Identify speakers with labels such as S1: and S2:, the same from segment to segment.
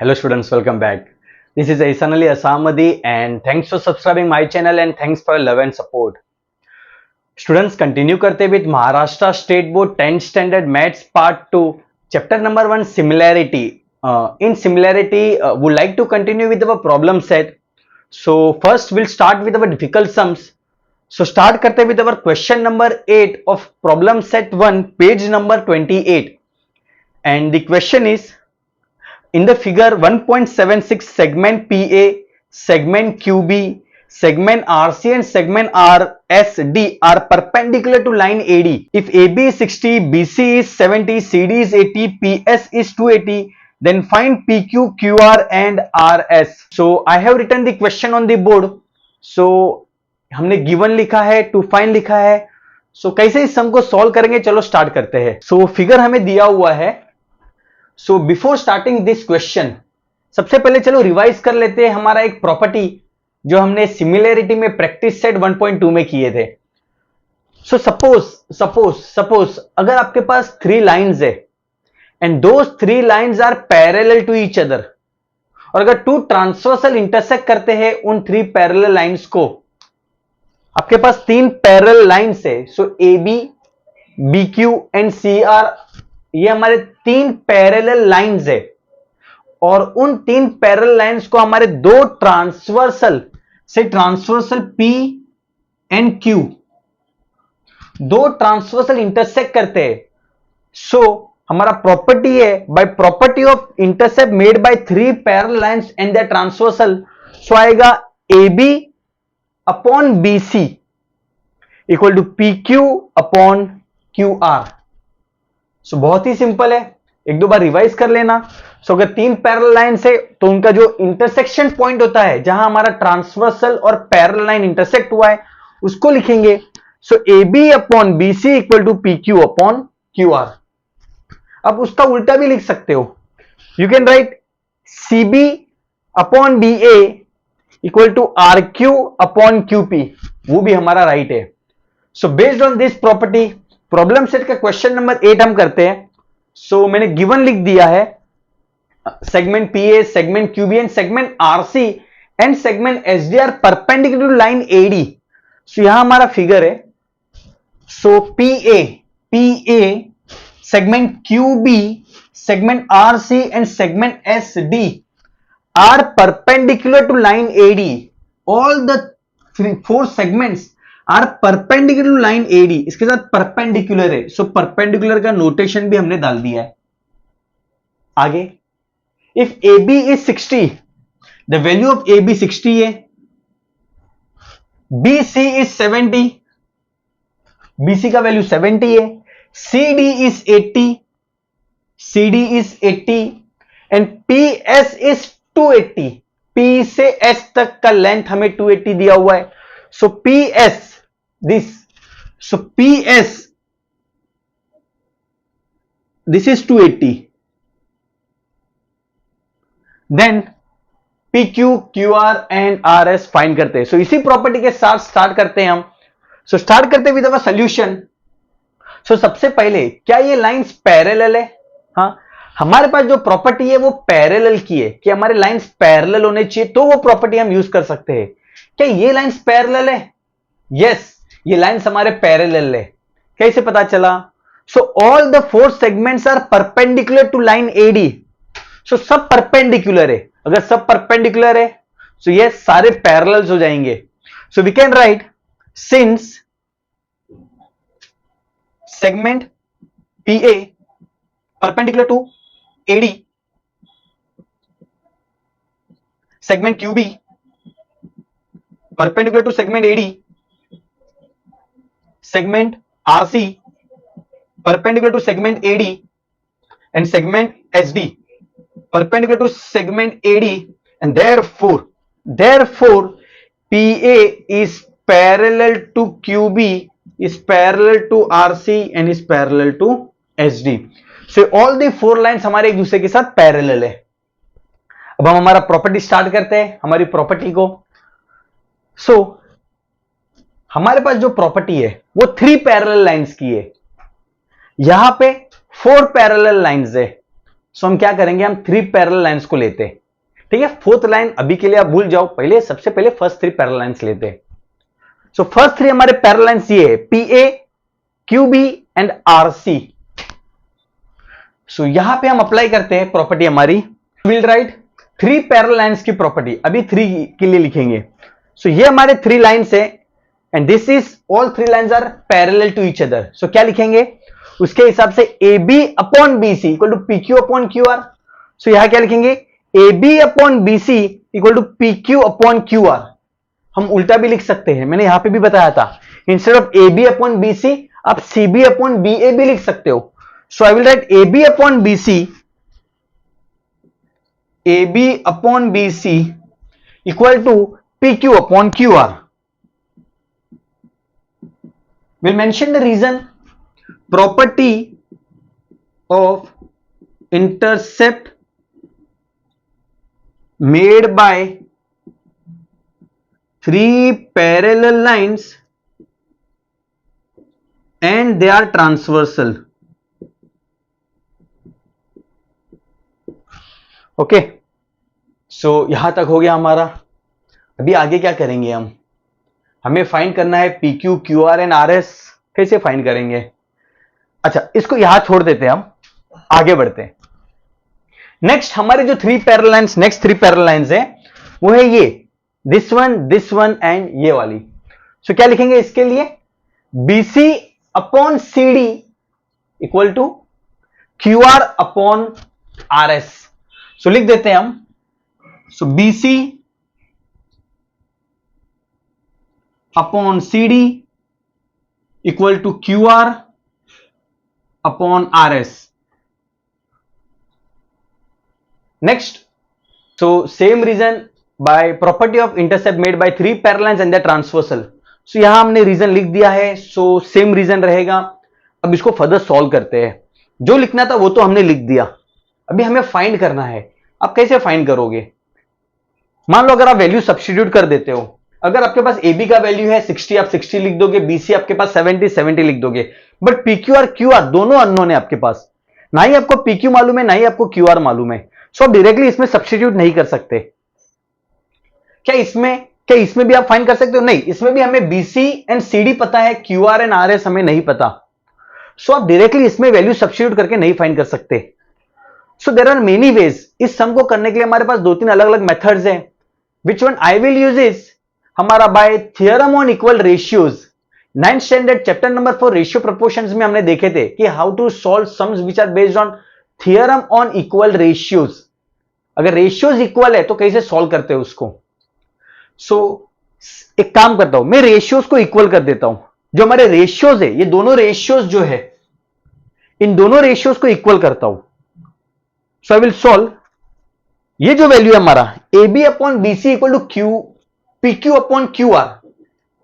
S1: Hello students, welcome back. This is Ihsan Ali Asamadi and thanks for subscribing my channel and thanks for your love and support. Students, continue करते with Maharashtra State Board 10th Standard Maths Part 2, Chapter number 1, Similarity. In Similarity, would like to continue with our problem set. So first we'll start with our difficult sums. So start करते with our question number 8 of problem set 1, page number 28. And the question is, in the figure 1.76 segment PA, segment QB, segment RC and segment RSD are perpendicular to line AD. If AB is 60, BC is 70, CD is 80, PS is 280, then find PQ, QR and RS. So I have written the question on the board. So हमने given लिखा है, to find लिखा है. So कैसे इस sum को solve करेंगे, चलो स्टार्ट करते हैं. So फिगर हमें दिया हुआ है. So before starting this question, सबसे पहले चलो रिवाइज कर लेते हैं हमारा एक प्रॉपर्टी जो हमने सिमिलैरिटी में प्रैक्टिस सेट 1.2 में किए थे. सो सपोज अगर आपके पास 3 लाइंस है and those 3 lines are parallel to each other, और अगर 2 ट्रांसवर्सल इंटरसेक्ट करते हैं उन 3 पैरेलल लाइंस को, आपके पास 3 पैरेलल लाइंस है. So A B, B Q and C R, ये हमारे 3 पैरेलल लाइंस है और उन 3 पैरेलल लाइंस को हमारे 2 ट्रांसवर्सल से transversal P and Q, 2 transversal intersect करते हैं. सो हमारा प्रॉपर्टी है, by property of intercept made by 3 parallel lines and the transversal, so आएगा AB upon BC equal to PQ upon QR. So बहुत ही सिंपल है, एक दो बार रिवाइज कर लेना. सो अगर 3 पैरेलल लाइन से तो उनका जो इंटरसेक्शन पॉइंट होता है जहां हमारा ट्रांसवर्सल और पैरेलल लाइन इंटरसेक्ट हुआ है उसको लिखेंगे. So A B upon B C equal to P Q upon Q R. अब उसका उल्टा भी लिख सकते हो, you can write C B upon B A equal to R Q upon Q P, वो भी हमारा राइट है. So based on this property problem set का क्वेश्चन नंबर 8 हम करते हैं. सो मैंने गिवन लिख दिया है segment PA, segment QB and segment RC and segment SD are perpendicular to line AD. So यहां हमारा फिगर है. So PA, segment QB, segment RC and segment SD are perpendicular to line AD. All the 4 segments are perpendicular to line AD. इसके साथ perpendicular है, so perpendicular का notation भी हमने डाल दिया है. आगे, if A B is 60, the value of A B 60 है, बी सी इज 70, बीसी का वैल्यू 70 है, C D is 80, C D is 80 and P S is 280. P से एस तक का लेंथ हमें 280 दिया हुआ है. So P S this is 280. Then PQ, QR and RS find करते हैं. सो इसी प्रॉपर्टी के साथ स्टार्ट करते हैं हम. सो स्टार्ट करते विद अवर सॉल्यूशन. सो सबसे पहले, क्या ये लाइंस पैरेलल है? हाँ, हमारे पास जो प्रॉपर्टी है वो पैरेलल की है कि हमारे लाइंस पैरेलल होने चाहिए, तो वो प्रॉपर्टी हम यूज कर सकते हैं. क्या ये लाइंस पैरेलल है? यस, ये लाइंस हमारे पैरेलल है. कैसे पता चला? So all the 4 segments are perpendicular to line AD. So सब परपेंडिकुलर है. अगर सब परपेंडिकुलर है सो ये सारे पैरेलल्स हो जाएंगे. So we can write since segment PA perpendicular to AD, segment QB perpendicular to segment AD, segment RC perpendicular to segment AD and segment SD perpendicular to segment AD, and therefore PA is parallel to QB, is parallel to RC and is parallel to SD. So all the 4 lines हमारे एक दूसरे के साथ parallel है. अब हम हमारा property start करते हैं, हमारी प्रॉपर्टी को. सो हमारे पास जो प्रॉपर्टी है वो 3 पैरेलल लाइंस की है. यहां पे 4 पैरेलल लाइंस है. सो हम क्या करेंगे, हम 3 पैरेलल लाइंस को लेते हैं, ठीक है। फोर्थ लाइन अभी के लिए आप भूल जाओ, पहले सबसे पहले फर्स्ट 3 पैरेलल लाइंस लेते हैं। सो फर्स्ट 3 हमारे पैरेलल लाइंस ये है, PA, QB एंड RC। सो यहां पे हम अप्लाई करते हैं प्रॉपर्टी हमारी, विल राइट 3 पैरेलल लाइंस की प्रॉपर्टी, अभी 3 के लिए लिखेंगे। सो ये हमारे 3 लाइंस है and this is all 3 lines are parallel to each other. So क्या लिखेंगे उसके हिसाब से, AB upon BC equal to PQ upon QR। So यहां क्या लिखेंगे, AB upon BC equal to PQ upon QR। हम उल्टा भी लिख सकते हैं, मैंने यहां पे भी बताया था, instead of AB upon BC आप CB अपॉन BA भी लिख सकते हो। So I will write AB upon BC, AB upon BC equal to PQ upon QR। We'll mention the reason, property of intercept made by 3 parallel lines and they are transversal. Okay, so यहां तक हो गया हमारा। अभी आगे क्या करेंगे हम, हमें फाइंड करना है PQ, QR एंड RS। कैसे फाइंड करेंगे, अच्छा इसको यहां छोड़ देते हैं, हम आगे बढ़ते हैं। नेक्स्ट हमारे जो 3 parallel lines, next 3 parallel lines है वो है ये, दिस वन एंड ये वाली। सो क्या लिखेंगे इसके लिए, BC upon CD equal to QR upon RS। So लिख देते हैं हम, so BC upon CD equal to QR upon RS। Next, so same reason, by property of intercept made by 3 parallel lines and the transversal. So यहां हमने reason लिख दिया है, सो same reason रहेगा। अब इसको फर्दर सॉल्व करते हैं, जो लिखना था वो तो हमने लिख दिया, अभी हमें फाइंड करना है। अब कैसे फाइंड करोगे, मान लो अगर आप वैल्यू सब्स्टिट्यूट कर देते हो, अगर आपके पास AB का वैल्यू है 60, आप 60 लिख दोगे, BC आपके पास 70, 70 लिख दोगे, बट PQ और QR दोनों अननोन है आपके पास, ना ही आपको PQ मालूम है ना ही आपको QR मालूम है। सो आप डायरेक्टली इसमें सब्स्टिट्यूट नहीं कर सकते। क्या इसमें भी आप फाइंड कर सकते हो, नहीं, इसमें भी हमें BC एंड CD पता है, QR एंड RS हमें नहीं पता। सो आप डायरेक्टली इसमें वैल्यू सब्स्टिट्यूट करके नहीं फाइंड कर सकते। So there are many ways, इस सम को करने के लिए हमारे पास 2-3 अलग अलग मेथड्स हैं। Which one I will use is हमारा by theorem on equal ratios. 9th standard chapter number 4 ratio proportions में हमने देखे थे कि how to solve sums which are based on theorem on equal ratios. अगर रेशियोज इक्वल है तो कैसे सॉल्व करते हो उसको। सो एक काम करता हूं, मैं रेशियोज को इक्वल कर देता हूं। जो हमारे रेशियोज है, ये दोनों रेशियोज जो है, इन दोनों रेशियोज को इक्वल करता हूं। सो आई विल सॉल्व, ये जो वैल्यू है हमारा AB upon BC equal to PQ upon QR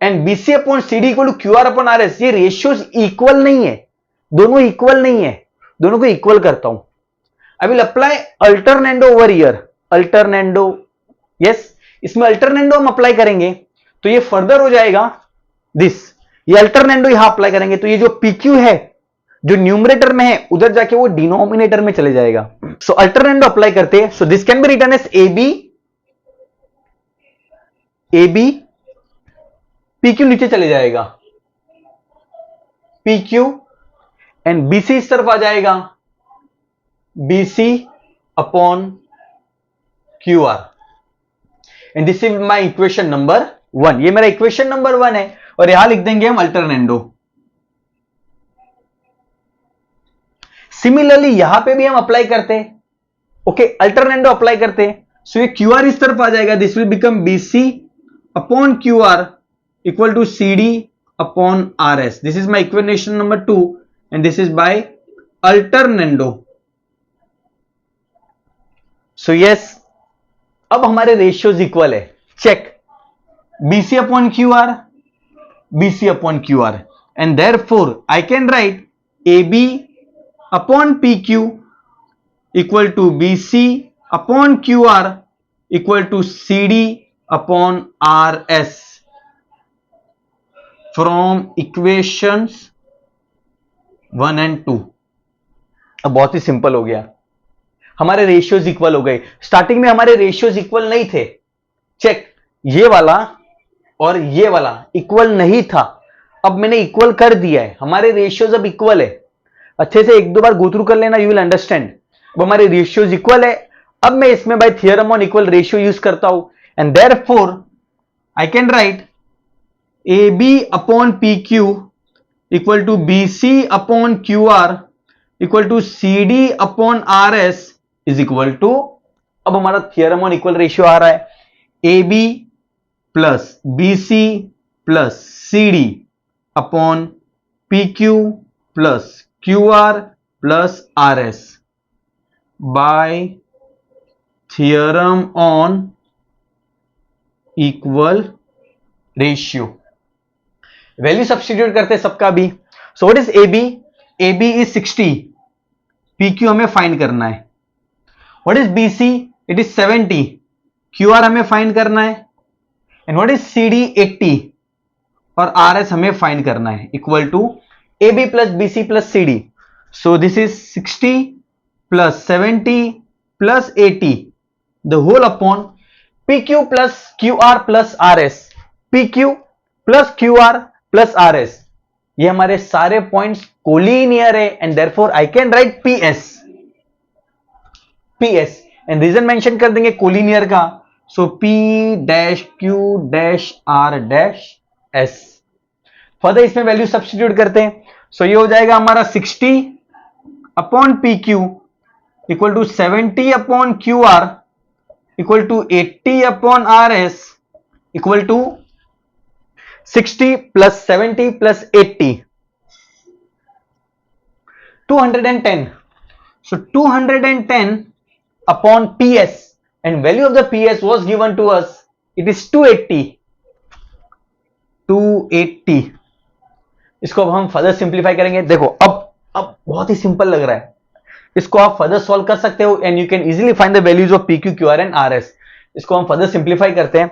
S1: and BC upon CD equal to QR upon RS, ये रेशियोज इक्वल नहीं है, दोनों इक्वल नहीं है, दोनों को इक्वल करता हूं। I will apply alternendo over here, alternendo, yes, इसमें अल्टरनेंडो हम अप्लाई करेंगे तो ये फर्दर हो जाएगा दिस, ये अल्टरनेंडो यहां अप्लाई करेंगे तो ये जो PQ है जो न्यूमरेटर में है उधर जाके वो डिनोमिनेटर में चले जाएगा। सो अल्टरनेंडो अप्लाई करते हैं। So this can be written as AB PQ नीचे चले जाएगा, PQ एंड BC इस तरफ आ जाएगा, BC upon QR and this is my equation number 1। ये मेरा इक्वेशन नंबर 1 है और यहां लिख देंगे हम अल्टरनेंडो। सिमिलरली यहां पे भी हम अप्लाई करते हैं, ओके, अल्टरनेंडो अप्लाई करते हैं। सो ये QR इस तरफ आ जाएगा, this will become BC upon QR equal to CD upon RS। This is my equation number 2 and this is by alternendo. So yes, अब हमारे रेशियोज इक्वल है, check, BC upon QR, BC upon QR and therefore I can write AB upon PQ equal to BC upon QR equal to CD upon RS from equations 1 and 2। अब बहुत ही simple हो गया। हमारे ratios equal हो गए। Starting में हमारे रेशियोज इक्वल नहीं थे, चेक, ये वाला और ये वाला इक्वल नहीं था, अब मैंने इक्वल कर दिया है, हमारे रेशियोज अब इक्वल है। अच्छे से एक दो बार गो थ्रू कर लेना, यू विल अंडरस्टैंड। अब हमारे रेशियोज इक्वल है, अब मैं इसमें by theorem on equal ratio use करता हूं, and therefore I can write A B upon P Q equal to B C upon Q R equal to C D upon R S is equal to, अब हमारा theorem on equal ratio आ रहा है, A B plus B C plus C D upon P Q plus Q R plus R S by theorem on equal ratio. Value substitute करते सबका भी। So what is A B? A B is 60, P Q हमें find करना है। What is B C? It is 70, Q R हमें find करना है। And what is C D? 80, और आर एस हमें फाइंड करना है, equal to A B plus B C plus C D. So this is 60 plus 70 plus 80 the whole upon P Q plus Q R plus R S, P Q plus Q R plus R S, ये हमारे सारे points collinear है, and therefore I can write P S, P S, and reason mention कर देंगे collinear का। So P dash Q dash R dash S. Further इसमें value substitute करते हैं। सो ये हो जाएगा हमारा 60 upon P Q equal to 70 upon Q R equal to 80 upon R S equal to 60 plus 70 plus 80, 210. So 210 upon PS, and value of the PS was given to us, it is 280. 280 इसको अब हम further simplify करेंगे। देखो अब बहुत ही simple लग रहा है, इसको आप फर्दर सॉल्व कर सकते हो, and you can easily find the values of P Q Q R and R S. इसको हम फर्दर सिंप्लीफाई करते हैं।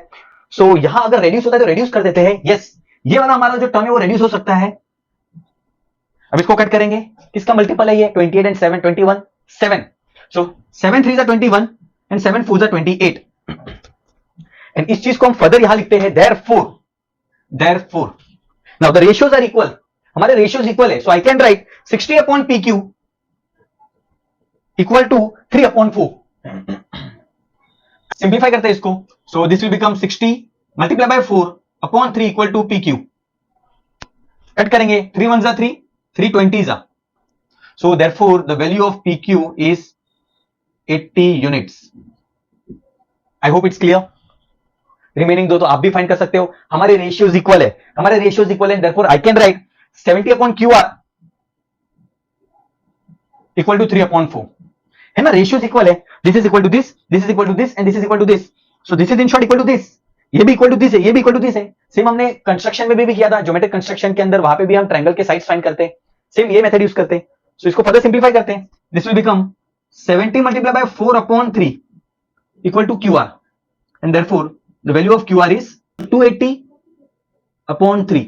S1: सो यहां अगर रेड्यूस होता है तो रेड्यूस कर देते हैं, यस, ये वाला हमारा जो टर्म है वो रेड्यूस हो सकता है। अब इसको कट करेंगे, किसका मल्टीपल है ये? 28 एंड 7 21, 7। सो 7 3 21 एंड 7 4 28, एंड इस चीज को हम फर्दर यहां लिखते हैं, therefore now the ratios are equal, हमारे रेशियोज इक्वल है। So I can write 60 upon P Q equal to 3 upon 4। Simplify करते हैं इसको। So this will become 60 multiply by 4 upon 3 equal to P Q. Cut करेंगे, 3 1 जा 3, 3 20 जा। So therefore the value of P Q is 80 units. I hope it's clear. Remaining दो तो आप भी फाइंड कर सकते हो। हमारे रेशियोज इक्वल है, therefore I can write 70 upon Q R equal to 3 upon 4, है ना, रेशियोज इक्वल है। This is equal to this, this is equal to this, and this is equal to this. So this is in short equal to this, ये भी equal to this है, ये भी equal to this है। Same हमने construction में भी किया था, ज्योमेट्रिक कंस्ट्रक्शन के अंदर, वहां पे भी हम ट्रायंगल के साइड्स फाइंड करते हैं, सेम ये मेथड यूज करते हैं। सो इसको फर्दर सिंप्लीफाई करते हैं। This will become 70 multiply by 4 upon 3 equal to Q R, and therefore the value of Q R is 280 upon 3।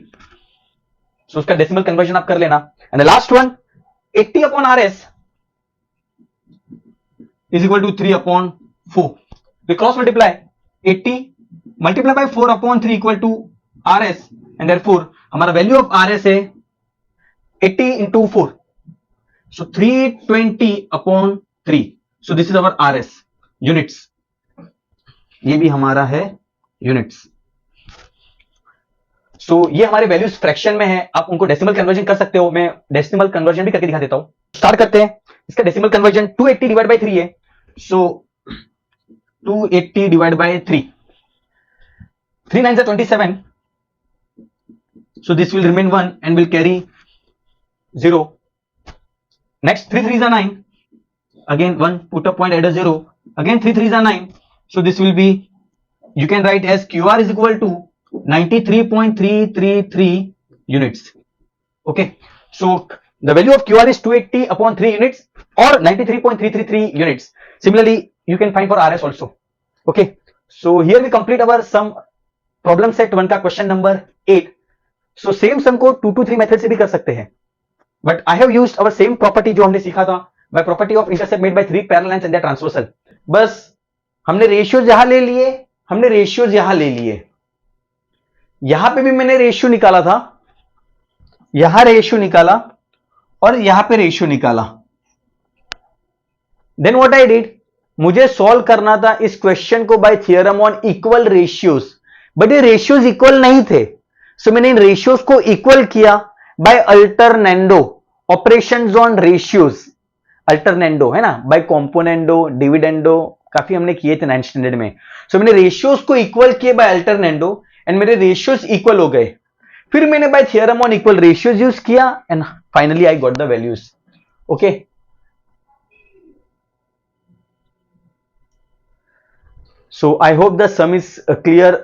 S1: So उसका डेसिमल कन्वर्जन आप कर लेना। And the last one 80 upon R S is equal to 3 upon 4. We cross multiply 80 multiply by 4 upon 3 equal to RS, and therefore हमारा value of RS है 80 into 4. So 320 upon 3. So this is our RS units. ये भी हमारा है units. So ये हमारे values fraction में है, आप उनको डेसिमल कन्वर्जन कर सकते हो। मैं डेसिमल कन्वर्जन भी करके दिखा देता हूं। स्टार्ट करते हैं। इसका डेसिमल कन्वर्जन 280 डिवाइड बाय 3 है। सो 280 divide by 3, 3 9 27, so this will remain 1 and will carry 0. Next 3 3s are 9, again 1, put a point, add a 0, again 3 3s are 9, so this will be, you can write as QR is equal to 93.333 units. Okay, so the value of QR is 280 upon 3 units or 93.333 units. Similarly, you can find for RS also. Okay, so here we complete our sum problem set 1 का question number 8. So same sum को 2 to 3 method से भी कर सकते हैं, but I have used our same property जो हमने सीखा था by property of intercept made by three parallel lines and they are transversal. बस हमने रेशियोज यहां ले लिए, हमने रेशियोज यहां ले लिए, यहां पे भी मैंने रेशियो निकाला था, यहां रेशियो निकाला और यहां पे रेशियो निकाला। देन व्हाट आई डिड, मुझे सॉल्व करना था इस क्वेश्चन को by theorem on equal ratios, but ये रेशियोज इक्वल नहीं थे, सो मैंने इन रेशियोज को इक्वल किया by alternendo, operations on ratios, alternendo है ना, बाय कॉम्पोनेंडो, डिविडेंडो, काफी हमने किए थे 9th स्टैंडर्ड में। सो मैंने रेशियोज को इक्वल किए बाय अल्टरनेंडो एंड मेरे रेशियोज इक्वल हो गए, फिर मैंने by theorem on equal ratios use किया and finally I got the values. Okay, so I hope the sum is clear.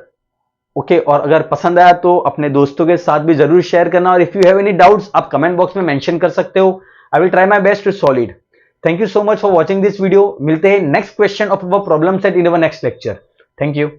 S1: Okay, और अगर पसंद आया तो अपने दोस्तों के साथ भी जरूर शेयर करना, और if you have any doubts आप कमेंट बॉक्स में मेंशन कर सकते हो। I will try my best to solve it. Thank you so much for watching this video. मिलते हैं next question of our problem set in our next lecture. Thank you.